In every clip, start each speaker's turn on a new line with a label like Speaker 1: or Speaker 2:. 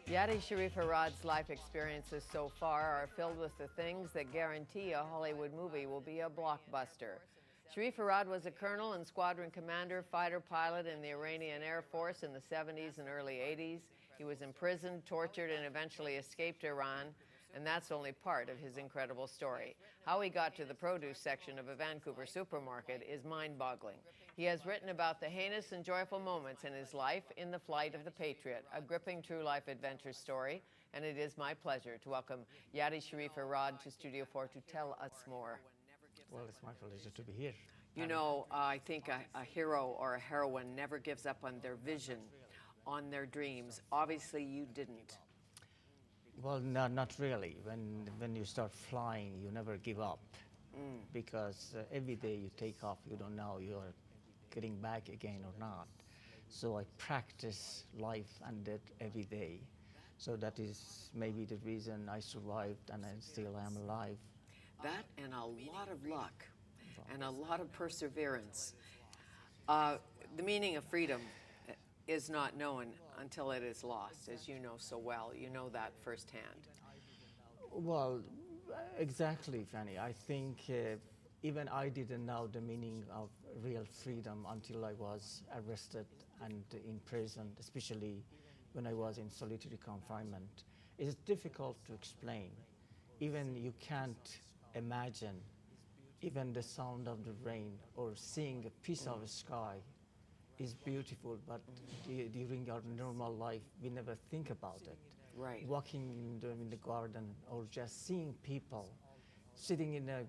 Speaker 1: Yadi Sharifirad's life experiences so far are filled with the things that guarantee a Hollywood movie will be a blockbuster. Sharifirad was a colonel and squadron commander, fighter pilot in the Iranian Air Force in the 70s and early 80s. He was imprisoned, tortured, and eventually escaped Iran. And that's only part of his incredible story. How he got to the produce section of a Vancouver supermarket is mind-boggling. He has written about the heinous and joyful moments in his life in The Flight of the Patriot, a gripping true-life adventure story. And it is my pleasure to welcome Yadi Sharifirad to Studio 4 to tell us more.
Speaker 2: Well, it's my pleasure to be here.
Speaker 1: You know, I think a hero or a heroine never gives up on their vision, on their dreams. Obviously, you didn't.
Speaker 2: Well, not really. When you start flying, you never give up because every day you take off, you don't know you're getting back again or not. So I practice life and death every day. So that is maybe the reason I survived and I still am alive.
Speaker 1: That and a lot of luck and a lot of perseverance. The meaning of freedom is not known until it is lost, as you know so well. You know that firsthand.
Speaker 2: Well, exactly, Fanny. I think even I didn't know the meaning of real freedom until I was arrested and imprisoned, especially when I was in solitary confinement. It's difficult to explain. Even you can't imagine even the sound of the rain or seeing a piece of sky is beautiful, but during our normal life, we never think about it.
Speaker 1: Right.
Speaker 2: Walking in the garden or just seeing people, sitting in a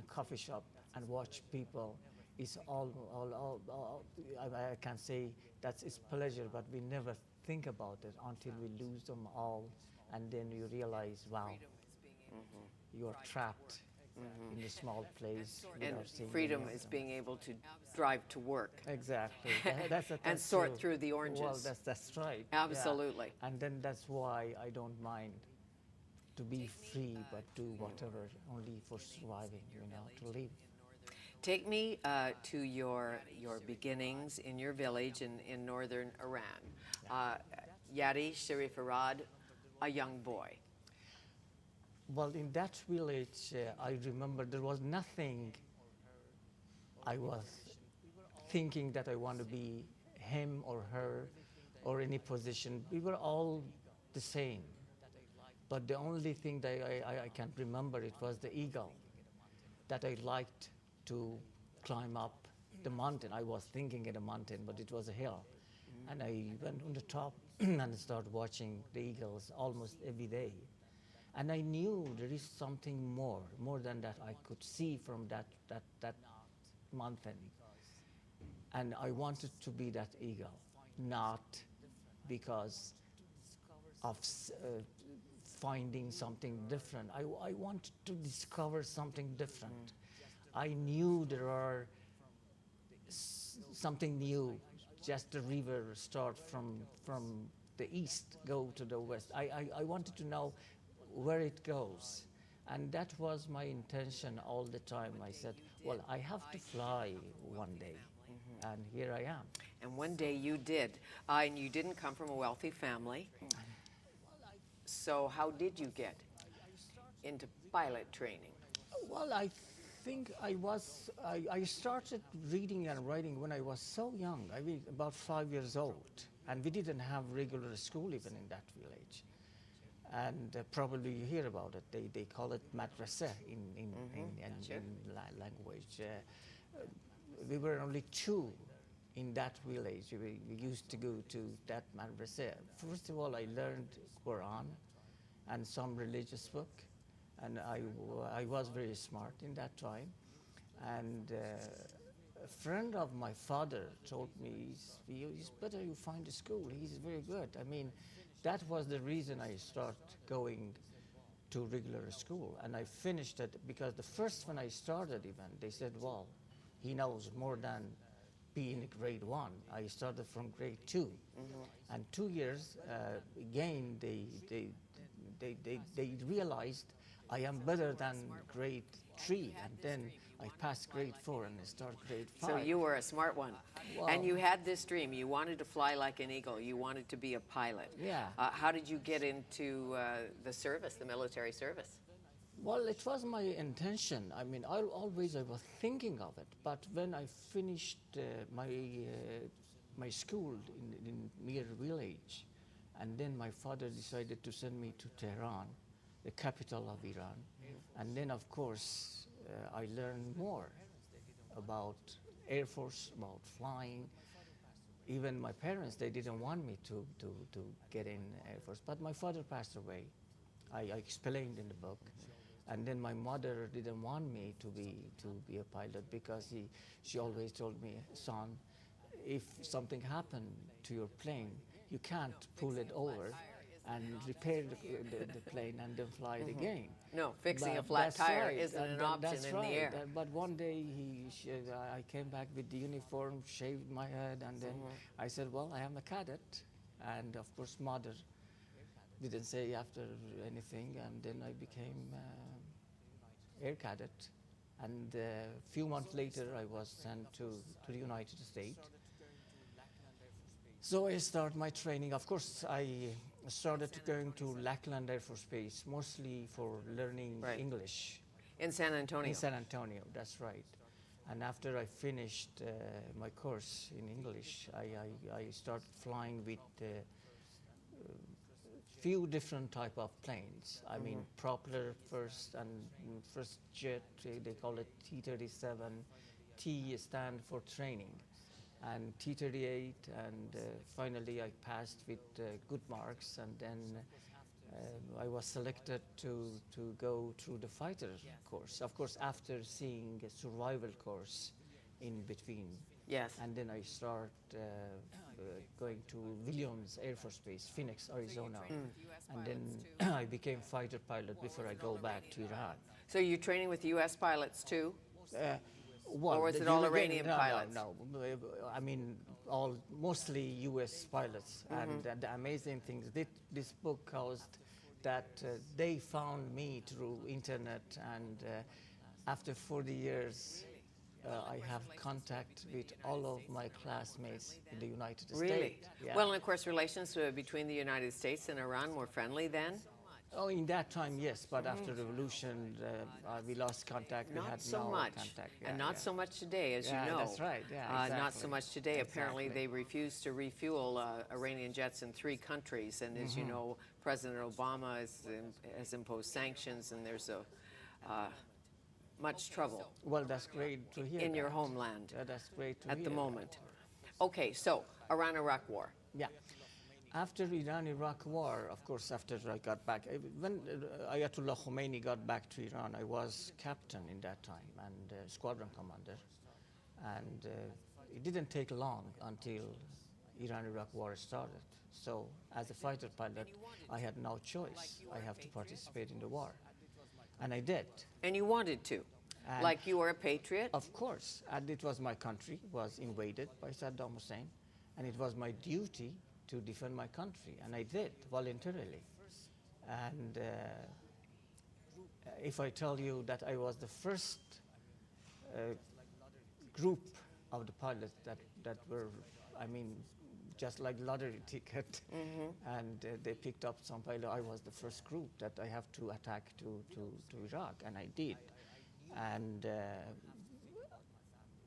Speaker 2: coffee shop and watch people is all I can say that it's pleasure, but we never think about it until we lose them all, and then you realize, wow, you are trapped in a small place.
Speaker 1: And freedom is being able to drive to work.
Speaker 2: Exactly. That's
Speaker 1: and sort
Speaker 2: true.
Speaker 1: through the oranges.
Speaker 2: Well, that's right.
Speaker 1: Absolutely.
Speaker 2: Yeah. And then that's why I don't mind to be free, but do whatever, only for surviving, to live.
Speaker 1: Take me to your beginnings in your village in northern Iran. Yadi Sharifirad, a young boy.
Speaker 2: Well, in that village, I remember there was nothing I was thinking that I want to be him or her or any position. We were all the same. But the only thing that I can remember, it was the eagle, that I liked to climb up the mountain. I was thinking in a mountain, but it was a hill. And I went on the top and started watching the eagles almost every day. And I knew there is something more than that I could see from that mountain. And I wanted to be that eagle, not because of finding something different. I wanted to discover something different. I knew there are something new, just the river start from the east, go to the west. I wanted to know where it goes. And that was my intention all the time. I said, well, I have to fly one day. And here I am.
Speaker 1: And one day you did. And you didn't come from a wealthy family. So how did you get into pilot training?
Speaker 2: Well, I think I started reading and writing when I was so young. I mean, about 5 years old. And we didn't have regular school even in that village. And probably you hear about it. They call it madrasa in language. We were only two in that village. We used to go to that madrasa. First of all, I learned Quran and some religious book, and I was very smart in that time. And a friend of my father told me, it's better you find a school. He's very good. I mean, that was the reason I started going to regular school. And I finished it because the first when I started even, they said, well, he knows more than being in grade 1. I started from grade 2. And 2 years, again, they realized I am better than grade 3, and then I passed grade 4 and I start grade 5.
Speaker 1: So you were a smart one.
Speaker 2: Well,
Speaker 1: And you had this dream. You wanted to fly like an eagle. You wanted to be a pilot.
Speaker 2: Yeah.
Speaker 1: How did you get into the service, the military service?
Speaker 2: Well, it was my intention. I mean, I was thinking of it. But when I finished my school in near village, and then my father decided to send me to Tehran, the capital of Iran. And then, of course, I learned more about Air Force, about flying. Even my parents, they didn't want me to get in Air Force. But my father passed away. I explained in the book. And then my mother didn't want me to be a pilot because she always told me, son, if something happened to your plane, you can't pull it over and repair the plane and then fly it again.
Speaker 1: No, fixing
Speaker 2: But
Speaker 1: a flat
Speaker 2: that's
Speaker 1: tire
Speaker 2: right.
Speaker 1: isn't an option in the air.
Speaker 2: But one day I came back with the uniform, shaved my head, and then I said, well, I am a cadet. And of course, mother didn't say after anything, and then I became air cadet. And a few months later, I was sent to the United States. So I started my training. Of course, I started going to Lackland Air Force Base, mostly for learning English.
Speaker 1: In San Antonio?
Speaker 2: In San Antonio, that's right. And after I finished my course in English, I started flying with few different type of planes. I mean, propeller first, and first jet, they call it T-37. T stand for training. And T-38, and finally I passed with good marks, and then I was selected to go through the fighter course. Of course, after seeing a survival course in between.
Speaker 1: Yes.
Speaker 2: And then I start going to Williams Air Force Base, Phoenix, Arizona. And then I became fighter pilot before I go back to Iran.
Speaker 1: So you're training with U.S. pilots too?
Speaker 2: Well,
Speaker 1: or was it all Iranian
Speaker 2: no,
Speaker 1: pilots?
Speaker 2: No. I mean, mostly U.S. pilots. And the amazing thing is this book caused that they found me through internet, and after 40 years, I have contact with all of my classmates in the United States.
Speaker 1: Really?
Speaker 2: Yeah.
Speaker 1: Well, and of course, relations between the United States and Iran were friendly then?
Speaker 2: Oh, in that time, yes, but after revolution, we lost contact. We
Speaker 1: Not
Speaker 2: had
Speaker 1: so
Speaker 2: no
Speaker 1: much,
Speaker 2: contact.
Speaker 1: and not so much today, as you know.
Speaker 2: That's right. Yeah, exactly.
Speaker 1: Not so much today. Apparently,
Speaker 2: Exactly.
Speaker 1: they refused to refuel Iranian jets in 3 countries, and as you know, President Obama has imposed sanctions, and there's much trouble.
Speaker 2: Well, that's great to hear.
Speaker 1: In your homeland.
Speaker 2: Yeah, that's great to hear.
Speaker 1: At the moment. Okay, so Iran-Iraq War.
Speaker 2: Yeah. After Iran-Iraq War, of course, after I got back, when Ayatollah Khomeini got back to Iran, I was captain in that time and squadron commander. And it didn't take long until Iran-Iraq War started. So as a fighter pilot, I had no choice. I have to participate in the war. And I did.
Speaker 1: And you wanted to?
Speaker 2: And
Speaker 1: like you were a patriot?
Speaker 2: Of course. And it was my country, was invaded by Saddam Hussein. And it was my duty to defend my country, and I did voluntarily. And if I tell you that I was the first group of the pilots that were, I mean, just like lottery ticket, and they picked up some pilot, I was the first group that I have to attack to Iraq, and I did. And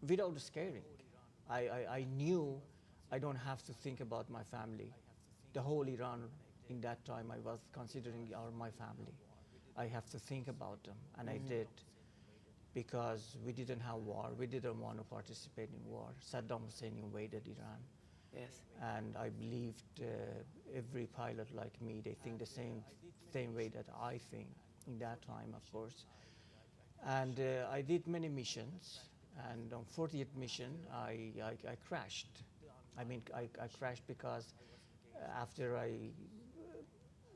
Speaker 2: without scaring, I knew I don't have to think about my family. The whole Iran, in that time, I was considering are my family. I have to think about them, and I did, because we didn't have war. We didn't want to participate in war. Saddam Hussein invaded Iran.
Speaker 1: Yes.
Speaker 2: And I believed every pilot like me, they think the same way that I think in that time, of course. And I did many missions, and on 40th mission, I crashed. I mean, I crashed because after I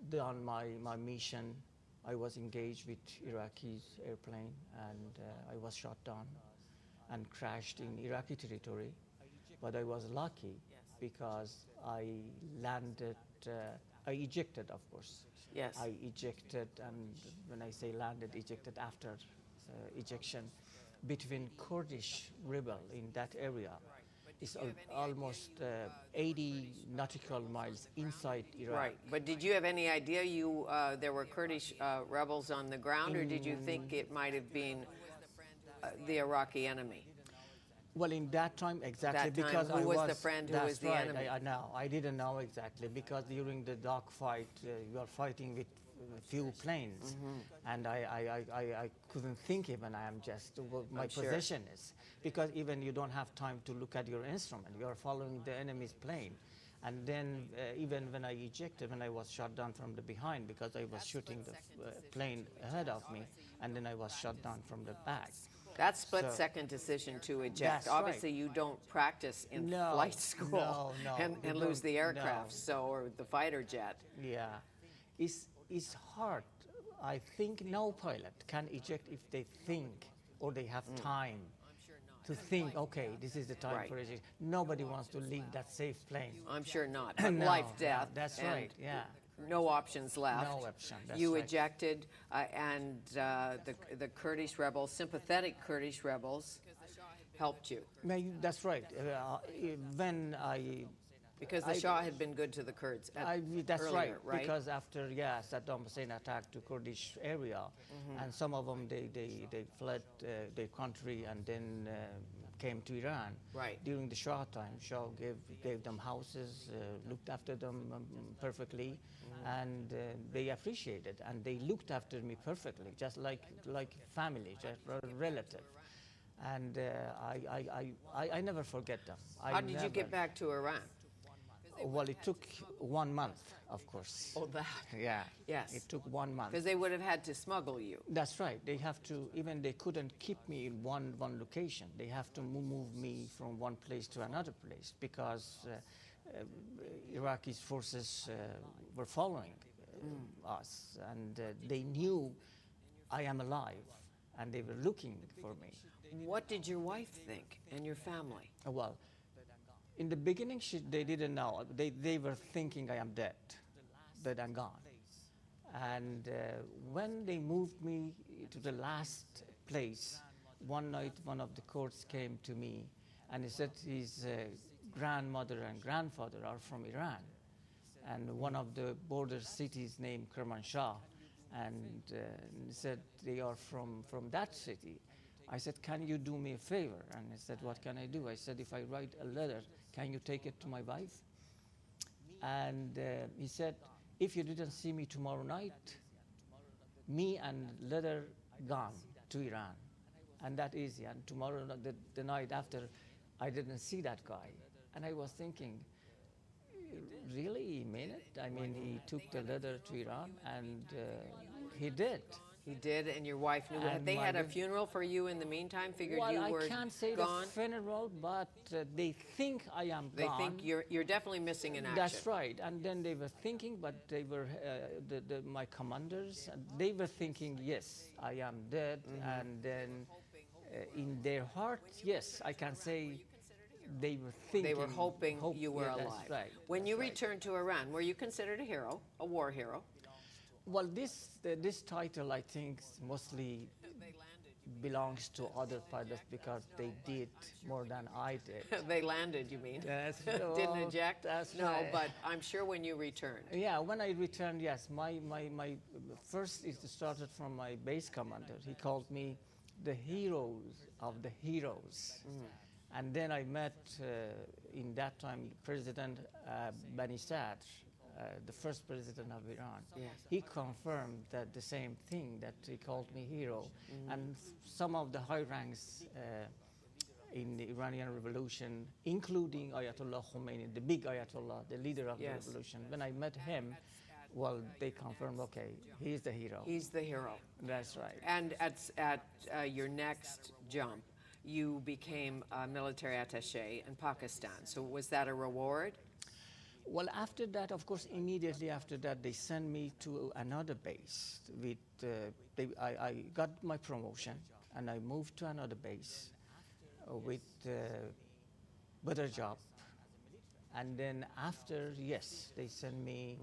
Speaker 2: done my mission, I was engaged with Iraqi airplane, and I was shot down and crashed in Iraqi territory. But I was lucky because I landed I ejected, of course.
Speaker 1: Yes.
Speaker 2: I ejected, and when I say landed, ejected after ejection, between Kurdish rebel in that area. It's almost 80 nautical miles inside Iraq.
Speaker 1: Right, but did you have any idea there were Kurdish rebels on the ground, or did you think it might have been the Iraqi enemy?
Speaker 2: Well, in that time, exactly,
Speaker 1: That time,
Speaker 2: because
Speaker 1: who
Speaker 2: I
Speaker 1: was the friend, who was
Speaker 2: that's
Speaker 1: the
Speaker 2: right,
Speaker 1: enemy?
Speaker 2: I know. I didn't know exactly, because during the dogfight, you are fighting with few planes, and I couldn't think even. I am just what my
Speaker 1: sure.
Speaker 2: position is, because even you don't have time to look at your instrument. You are following the enemy's plane, and then even when I ejected, when I was shot down from the behind, because I was shooting the plane ahead of me, and then I was shot down from the back.
Speaker 1: That
Speaker 2: So-
Speaker 1: split-second decision to eject.
Speaker 2: That's
Speaker 1: Obviously,
Speaker 2: right.
Speaker 1: you don't practice in
Speaker 2: No,
Speaker 1: flight school
Speaker 2: no,
Speaker 1: and
Speaker 2: we
Speaker 1: lose
Speaker 2: don't,
Speaker 1: the aircraft,
Speaker 2: no.
Speaker 1: or the fighter jet.
Speaker 2: Yeah, it's hard. I think no pilot can eject if they think or they have time to think, okay, this is the time
Speaker 1: Right.
Speaker 2: for ejection. Nobody wants to leave that safe plane.
Speaker 1: I'm sure not. But
Speaker 2: No,
Speaker 1: life,
Speaker 2: no,
Speaker 1: death.
Speaker 2: that's
Speaker 1: and
Speaker 2: right, yeah.
Speaker 1: No options left.
Speaker 2: No option, that's
Speaker 1: You
Speaker 2: right.
Speaker 1: ejected, and the Kurdish rebels, sympathetic Kurdish rebels, helped you
Speaker 2: That's right. When
Speaker 1: because the
Speaker 2: I-
Speaker 1: Shah had been good to the Kurds.
Speaker 2: that's
Speaker 1: earlier,
Speaker 2: right, because after Saddam Hussein attacked the Kurdish area, and some of them they fled their country and then came to Iran.
Speaker 1: Right.
Speaker 2: During the Shah time, Shah gave them houses, looked after them perfectly, and they appreciated, and they looked after me perfectly, just like family, just a relative. And I never forget them.
Speaker 1: How did you get back to Iran?
Speaker 2: Well, it took 1 month, of course.
Speaker 1: Oh, that.
Speaker 2: Yeah.
Speaker 1: Yes.
Speaker 2: It took 1 month.
Speaker 1: Because they would have had to smuggle you.
Speaker 2: That's right. They have to, even they couldn't keep me in one location. They have to move me from one place to another place, because Iraqi forces were following us, and they knew I am alive, and they were looking for me.
Speaker 1: What did your wife think and your family?
Speaker 2: Well, in the beginning, they didn't know. They were thinking I am dead, that I'm gone. And when they moved me to the last place, one night one of the courts came to me, and he said his grandmother and grandfather are from Iran, and one of the border cities named Kermanshah, and he said they are from that city. I said, can you do me a favor? And he said, what can I do? I said, if I write a letter, can you take it to my wife? And he said, if you didn't see me tomorrow night, me and letter gone to Iran. And that easy. And tomorrow, the night after, I didn't see that guy. And I was thinking, really, he meant it? I mean, he took the letter to Iran, and he did.
Speaker 1: He did, and your wife knew.
Speaker 2: And
Speaker 1: They had a
Speaker 2: my-
Speaker 1: funeral for you in the meantime. Figured
Speaker 2: Well,
Speaker 1: you were
Speaker 2: I can't say
Speaker 1: gone.
Speaker 2: the funeral, but they think I am
Speaker 1: They
Speaker 2: gone.
Speaker 1: think you're definitely missing in action.
Speaker 2: That's right. And then they were thinking, but they were my commanders. They were thinking, yes, I am dead. And then in their heart, yes, I can say they were thinking.
Speaker 1: They were hoping you were
Speaker 2: yeah,
Speaker 1: alive.
Speaker 2: That's right.
Speaker 1: When
Speaker 2: that's
Speaker 1: you
Speaker 2: right.
Speaker 1: returned to Iran, were you considered a hero, a war hero?
Speaker 2: Well, this title, I think, mostly belongs to other pilots, because they did more than I did.
Speaker 1: They landed, you mean?
Speaker 2: That's
Speaker 1: Didn't
Speaker 2: well,
Speaker 1: eject?
Speaker 2: that's
Speaker 1: no,
Speaker 2: right.
Speaker 1: but I'm sure when you returned.
Speaker 2: Yeah, when I returned, yes, my first it started from my base commander. He called me the heroes of the heroes. And then I met, in that time, President Bani Sadr, the first president of Iran.
Speaker 1: Yes.
Speaker 2: He confirmed that the same thing, that he called me hero. And some of the high ranks in the Iranian revolution, including Ayatollah Khomeini, the big Ayatollah, the leader of
Speaker 1: Yes.
Speaker 2: the revolution, when I met him, well, they confirmed, okay, he's the hero.
Speaker 1: He's the hero.
Speaker 2: That's right.
Speaker 1: And at your next jump, you became a military attaché in Pakistan. So was that a reward?
Speaker 2: Well, after that, of course, immediately after that, they sent me to another base. I got my promotion, and I moved to another base with better job. And then after, yes, they sent me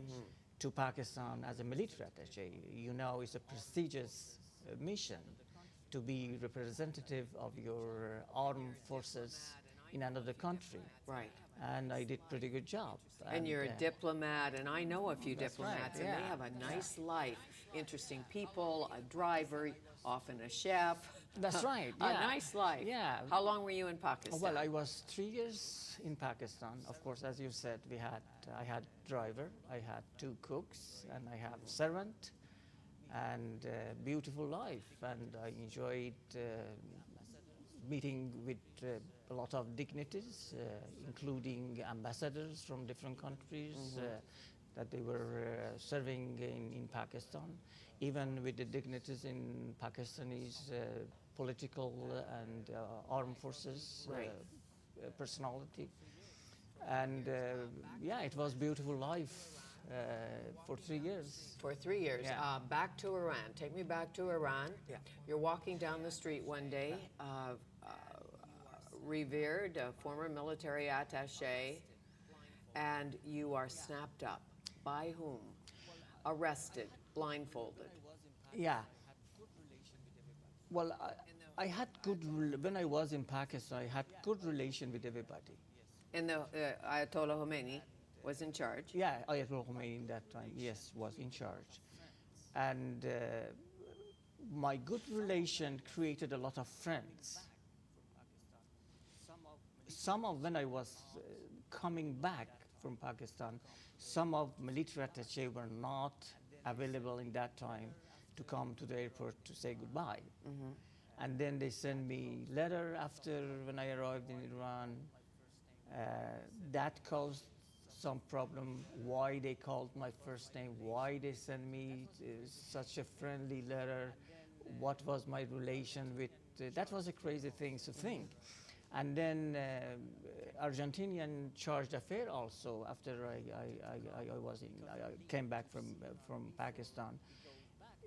Speaker 2: to Pakistan as a military attaché. You know, it's a prestigious mission to be representative of your armed forces in another country.
Speaker 1: Right.
Speaker 2: And I did pretty good job.
Speaker 1: And you're a diplomat, and I know a few
Speaker 2: That's right,
Speaker 1: diplomats, and they
Speaker 2: yeah.
Speaker 1: have a nice life. Interesting people, a driver, often a chef.
Speaker 2: That's right,
Speaker 1: A
Speaker 2: yeah.
Speaker 1: nice life.
Speaker 2: Yeah.
Speaker 1: How long were you in Pakistan?
Speaker 2: Well, I was 3 years in Pakistan. Of course, as you said, I had driver, I had 2 cooks, and I have servant, and beautiful life. And I enjoyed meeting with a lot of dignitaries, including ambassadors from different countries that they were serving in Pakistan, even with the dignitaries in Pakistanis political and armed forces
Speaker 1: Right.
Speaker 2: personality. And yeah, it was beautiful life for 3 years.
Speaker 1: For 3 years.
Speaker 2: Yeah.
Speaker 1: Back to Iran. Take me back to Iran.
Speaker 2: Yeah.
Speaker 1: You're walking down the street one day, revered former military attaché, and you are snapped up. By whom? Arrested, blindfolded.
Speaker 2: Yeah. Well, I had when I was in Pakistan, I had good relation with everybody.
Speaker 1: And the Ayatollah Khomeini was in charge.
Speaker 2: Yeah, Ayatollah Khomeini in that time, yes, was in charge. And my good relation created a lot of friends. Some of when I was coming back from Pakistan, some of military attaché were not available in that time to come to the airport to say goodbye. And then they sent me letter after when I arrived in Iran. That caused some problem. Why they called my first name? Why they sent me such a friendly letter? What was my relation with? That was a crazy thing to think. And then Argentinian chargé d'affaires also. After I came back from Pakistan,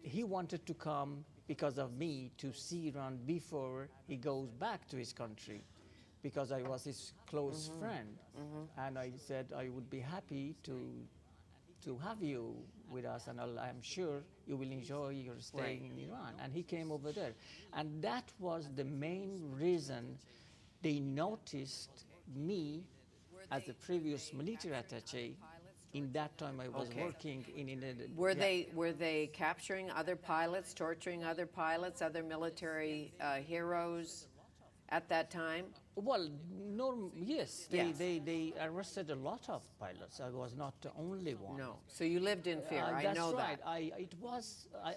Speaker 2: he wanted to come because of me to see Iran before he goes back to his country, because I was his close friend. And I said I would be happy to have you with us, and I'm sure you will enjoy your stay in Iran. And he came over there. And that was the main reason they noticed me as a previous military attaché. In that time I was working in
Speaker 1: Were they capturing other pilots, torturing other pilots, other military heroes at that time?
Speaker 2: Well, yes, they arrested a lot of pilots. I was not the only one.
Speaker 1: No. So you lived in fear. I
Speaker 2: That's
Speaker 1: know
Speaker 2: right.
Speaker 1: that.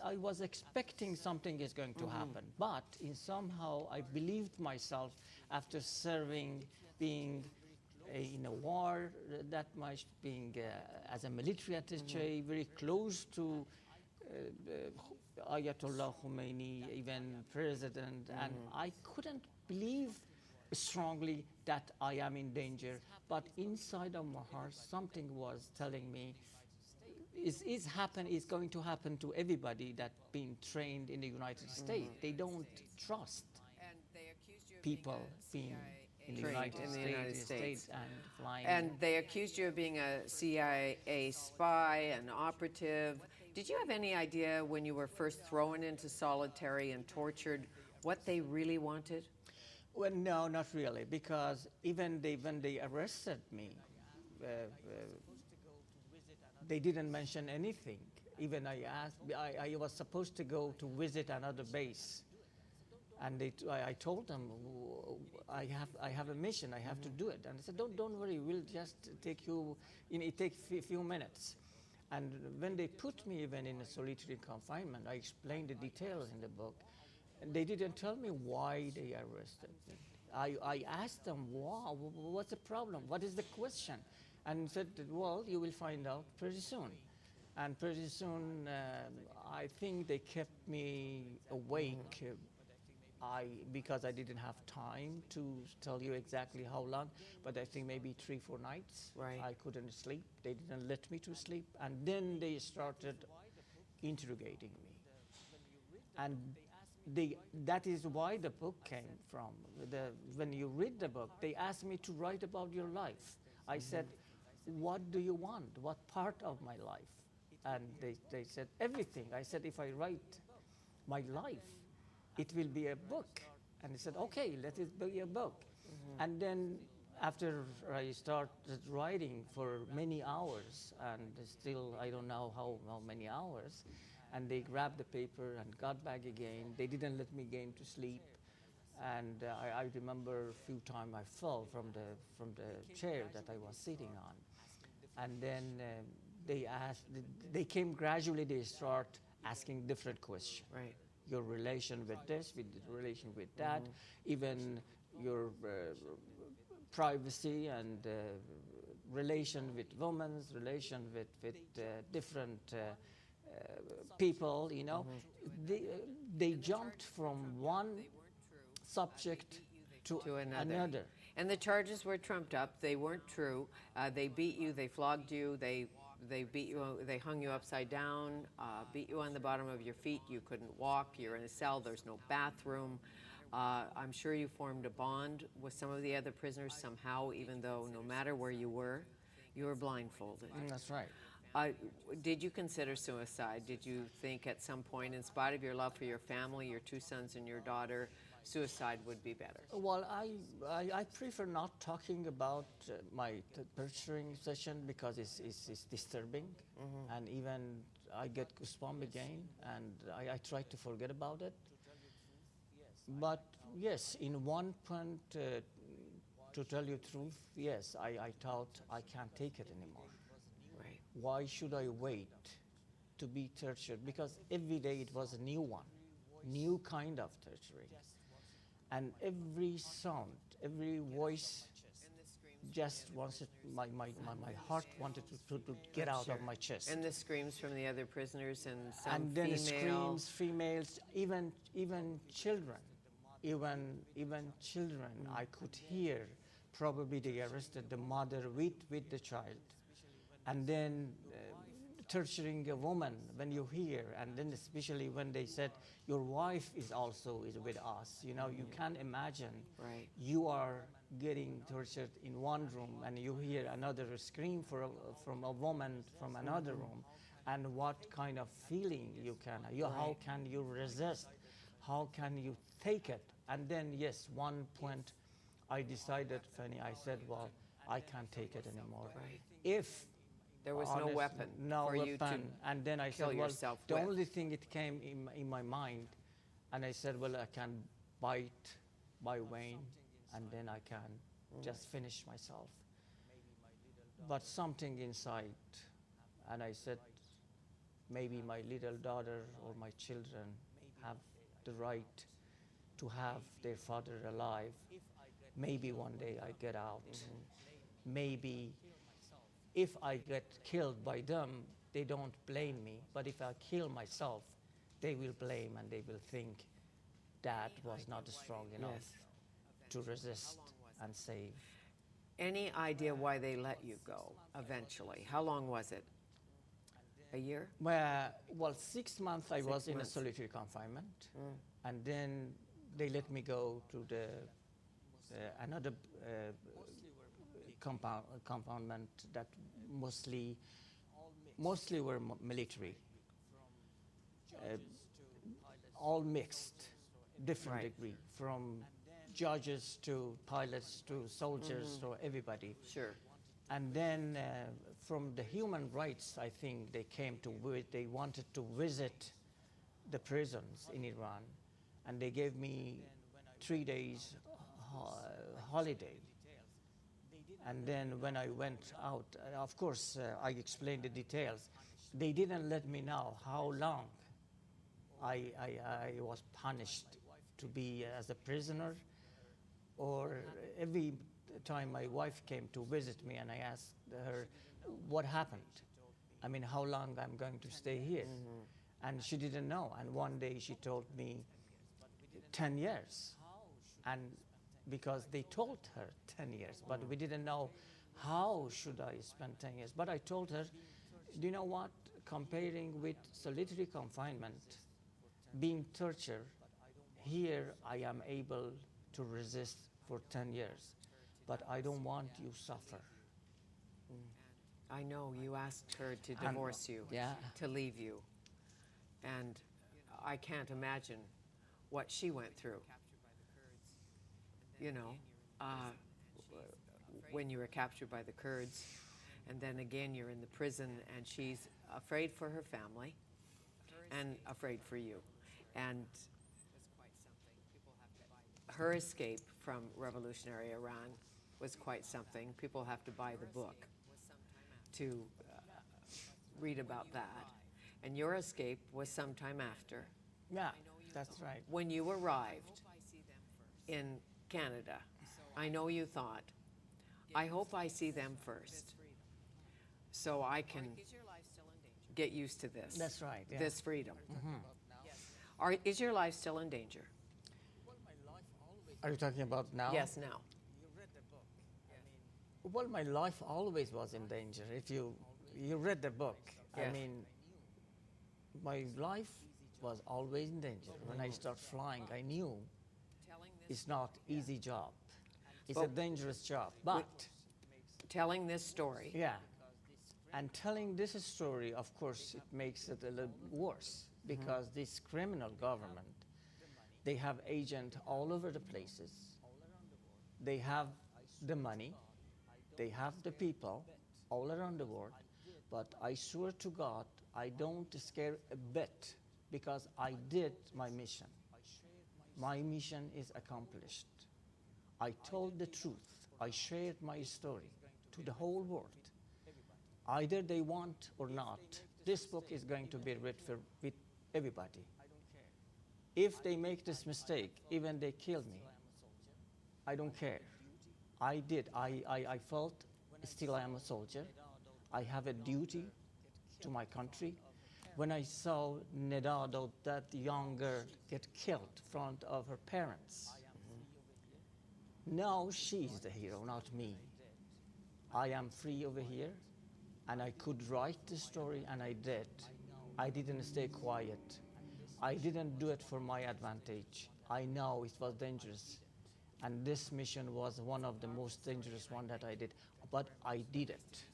Speaker 2: I was expecting something is going to happen, but in somehow I believed myself after serving, being in a war that much, being as a military attaché, very close to Ayatollah Khomeini, even president, and I couldn't believe strongly that I am in danger. But inside of my heart, something was telling me is going to happen to everybody that been trained in the United States. They don't trust people being in the United States and flying.
Speaker 1: And they accused you of being a CIA spy, an operative. Did you have any idea when you were first thrown into solitary and tortured what they really wanted?
Speaker 2: Well, no, not really, because even when they arrested me, they didn't mention anything. Even I was supposed to go to visit another base, and I told them I have a mission, I have to do it, and they said don't worry, we'll just take you. It takes a few minutes. And when they put me even in a solitary confinement, I explained the details in the book. And they didn't tell me why they arrested me. I asked them, wow, what's the problem? What is the question? And said, well, you will find out pretty soon. And pretty soon, I think they kept me awake because I didn't have time to tell you exactly how long, but I think maybe 3-4 nights.
Speaker 1: Right.
Speaker 2: I couldn't sleep. They didn't let me to sleep. And then they started interrogating me. And that is why the book came from. When you read the book, they asked me to write about your life. I said, what do you want? What part of my life? And they said, everything. I said, if I write my life, it will be a book. And he said, okay, let it be a book. And then after I started writing for many hours, and still I don't know how many hours, and they grabbed the paper and got back again. They didn't let me get to sleep. And I remember a few times I fell from the chair that I was sitting on. And then they came gradually, they start asking different questions.
Speaker 1: Right.
Speaker 2: Your relation with this, with the relation with that, even your privacy and relation with women's, relation with different people, you know. They jumped from one subject to another.
Speaker 1: And the charges were trumped up. They weren't true. They beat you. They flogged you. They beat you. They hung you upside down. Beat you on the bottom of your feet. You couldn't walk. You're in a cell. There's no bathroom. I'm sure you formed a bond with some of the other prisoners somehow, even though no matter where you were blindfolded.
Speaker 2: That's right.
Speaker 1: Did you consider suicide? Did you think at some point, in spite of your love for your family, your two sons and your daughter, suicide would be better?
Speaker 2: Well, I prefer not talking about my torturing session because it's disturbing, and even I get goosebumps again, and I try to forget about it. But yes, in one point, to tell you the truth, yes, I thought I can't take it anymore.
Speaker 1: Right.
Speaker 2: Why should I wait to be tortured? Because every day it was a new one, new kind of torturing. And every sound, every voice just wanted, my heart wanted to get out of my chest.
Speaker 1: And the screams from the other prisoners and some
Speaker 2: And then
Speaker 1: female.
Speaker 2: screams, females, even children. Even children, I could hear. Probably they arrested the mother with the child. And then torturing a woman when you hear, and then especially when they said your wife is with us. You know, you can't imagine.
Speaker 1: Right.
Speaker 2: You are getting tortured in one room, and you hear another scream from a woman from another room, and what kind of feeling you can. How can you resist? How can you take it? And then yes, one point, I decided, Fanny. I said, well, I can't take it anymore.
Speaker 1: Right.
Speaker 2: If
Speaker 1: There was no weapon for you to
Speaker 2: and then I
Speaker 1: kill
Speaker 2: said, well,
Speaker 1: yourself
Speaker 2: the
Speaker 1: with.
Speaker 2: only thing it came in my mind, and I said, well, I can bite my vein, and then I can just finish myself. But something inside, and I said, maybe my little daughter or my children have the right to have their father alive. Maybe one day I get out. Maybe if I get killed by them, they don't blame me. But if I kill myself, they will blame, and they will think Dad was not strong enough to resist and save.
Speaker 1: Any idea why they let you go eventually? How long was it? A year?
Speaker 2: Well, 6 months I was in a
Speaker 1: months.
Speaker 2: solitary confinement, and then they let me go to the another confinement that mostly were military, all mixed, different degree, from judges to pilots to soldiers to everybody.
Speaker 1: Sure.
Speaker 2: And then from the human rights, I think they came they wanted to visit the prisons in Iran, and they gave me 3 days holiday. And then when I went out, of course, I explained the details. They didn't let me know how long I was punished to be as a prisoner, or every time my wife came to visit me and I asked her, what happened? I mean, how long I'm going to stay here? And she didn't know. And one day she told me 10 years. And because they told her 10 years, but we didn't know how should I spend 10 years. But I told her, do you know what? Comparing with solitary confinement, being tortured, here I am able to resist for 10 years, but I don't want you suffer.
Speaker 1: I know you asked her to divorce you,
Speaker 2: yeah.
Speaker 1: to leave you. And I can't imagine what she went through. You know, when you were captured by the Kurds, and then again you're in the prison, and she's afraid for her family and afraid for you. And her escape from revolutionary Iran was quite something. People have to buy the book to read about that. And your escape was sometime after.
Speaker 2: Yeah, that's right.
Speaker 1: When you arrived in Canada, I know you thought, I hope I see them first, so I can get used to this.
Speaker 2: That's right, yeah.
Speaker 1: This freedom. Is your life still in danger?
Speaker 2: Are you talking about now?
Speaker 1: Yes, now.
Speaker 2: Well, my life always was in danger. If you read the book,
Speaker 1: Yes.
Speaker 2: I mean, my life was always in danger. When I start flying, I knew it's not easy job. It's a dangerous job. But
Speaker 1: Telling this story.
Speaker 2: yeah, and telling this story, of course, it makes it a little worse because this criminal government, they have agents all over the places. They have the money. They have the people all around the world. But I swear to God, I don't scare a bit because I did my mission. My mission is accomplished. I told the truth. I shared my story to the whole world. Either they want or not, this book is going to be read with everybody. If they make this mistake, even they kill me, I don't care. I did. I felt still I am a soldier. I have a duty to my country. When I saw Nedado, that young girl, get killed in front of her parents, now she's the hero, not me. I am free over here, and I could write the story, and I did. I didn't stay quiet. I didn't do it for my advantage. I know it was dangerous, and this mission was one of the most dangerous one that I did, but I did it.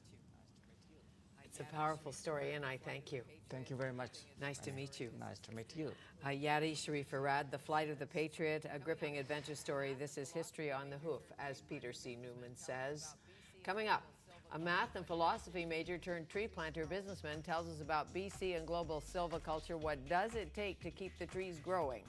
Speaker 1: It's a powerful story, and I thank you.
Speaker 2: Thank you very much.
Speaker 1: Nice to meet you.
Speaker 2: Nice to meet you.
Speaker 1: Yadi Sharifirad, The Flight of the Patriot, a gripping adventure story. This is history on the hoof, as Peter C. Newman says. Coming up, a math and philosophy major turned tree planter businessman tells us about BC and global silviculture. What does it take to keep the trees growing?